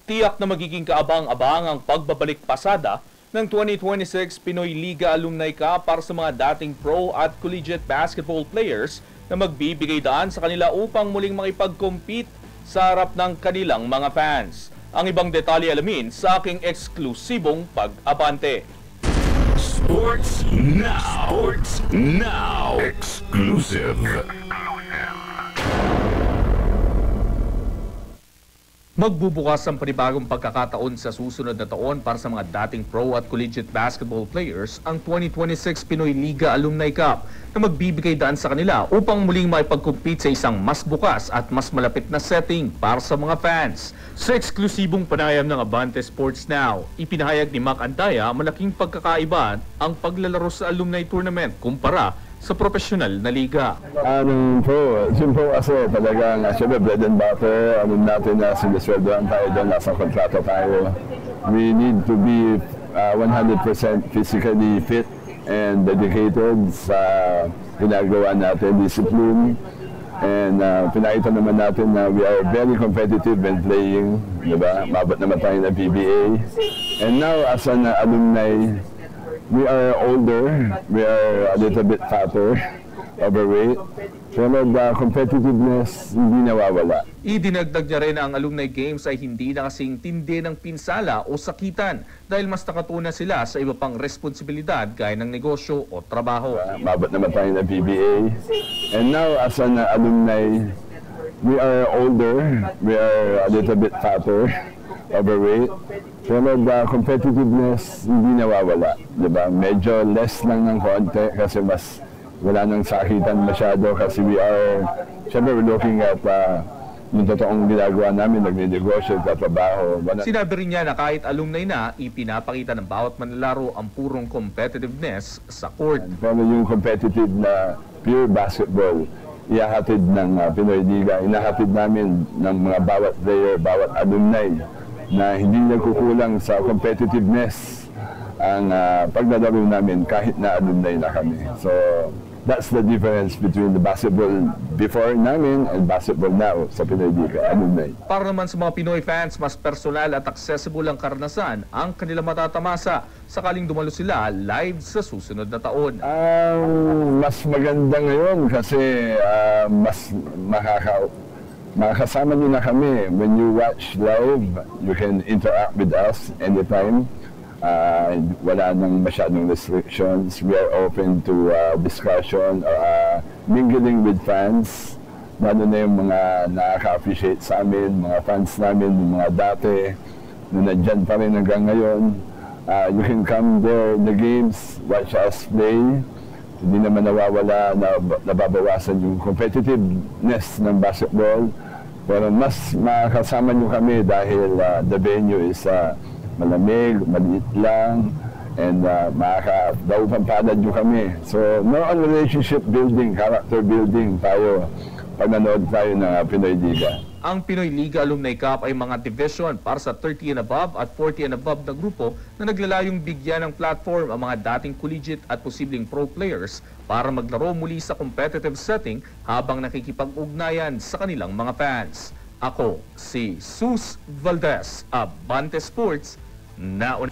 Tiyak na magiging kaabang-abang ang pagbabalik pasada ng 2026 Pinoy Liga Alumni Cup para sa mga dating pro at collegiate basketball players na magbibigay daan sa kanila upang muling makipag-compete sa harap ng kanilang mga fans. Ang ibang detalye alamin sa aking eksklusibong pag-abante. Sports Now! Sports Now! Exclusive! Magbubukas ang panibagong pagkakataon sa susunod na taon para sa mga dating pro at collegiate basketball players ang 2026 Pinoy Liga Alumni Cup na magbibigay daan sa kanila upang muling makipag-compete sa isang mas bukas at mas malapit na setting para sa mga fans. Sa eksklusibong panayam ng Abante Sports Now, ipinahayag ni Mac Andaya malaking pagkakaiba ang paglalaro sa alumni tournament kumpara sa profesional na liga. Pro kasi talagang siyempre bread and butter, natin na sinisweldoan tayo doon, nasa kontrata tayo. We need to be 100% physically fit and dedicated sa ginagawa natin, discipline. And pinakita naman natin na we are very competitive when playing, diba? Mabot naman tayo ng PBA. And now as an alumni, we are older, we are a little bit fatter, overweight, pero the competitiveness hindi nawawala. Idinagdag niya rin na ang alumni games ay hindi na kasing tindi ng pinsala o sakitan dahil mas nakatunan sila sa iba pang responsibilidad gaya ng negosyo o trabaho. Mabot naman tayo ng PBA. And now as an alumni, we are older, we are a little bit fatter, overweight, pero the competitiveness hindi nawawala, diba? Medyo less lang ng konti kasi mas wala nang sakitan masyado kasi syempre we're looking at yung totoong ginagawa namin, nagnenegosyo, trabaho. Sinabi rin niya na kahit alumni na, ipinapakita ng bawat manlalaro ang purong competitiveness sa court. Pero yung competitive na pure basketball, ihahatid ng Pinoy Liga, inahatid namin ng mga bawat player, bawat alumni na hindi nagkukulang sa competitiveness ang paglalaro namin kahit na alumni na kami. So that's the difference between the basketball before namin and basketball now sa Pinoy Liga alumni. Para naman sa mga Pinoy fans, mas personal at accessible ang karanasan ang kanilang matatamasa sakaling dumalo sila live sa susunod na taon. Mas maganda ngayon kasi mas makakasama niyo na kami. When you watch live, you can interact with us anytime. Wala nang masyadong restrictions. We are open to discussion, mingling with fans. Lalo na yung mga nakaka-appreciate sa amin, mga fans namin, yung mga dati na nandyan pa rin hanggang ngayon. You can come there in the games, watch us play. Hindi naman nawawala, nababawasan yung competitiveness ng basketball. Pero mas makakasama nyo kami dahil the venue is malamig, maliit lang, and makakadaupang-palad nyo kami. So, more on relationship building, character building tayo pag nanood tayo ng Pinoy Liga. Ang Pinoy Liga Alumni Cup ay mga division para sa 30 and above at 40 and above na grupo na naglalayong bigyan ng platform ang mga dating collegiate at posibleng pro players para maglaro muli sa competitive setting habang nakikipag-ugnayan sa kanilang mga fans. Ako si Sus Valdez, Abante Sports, Now.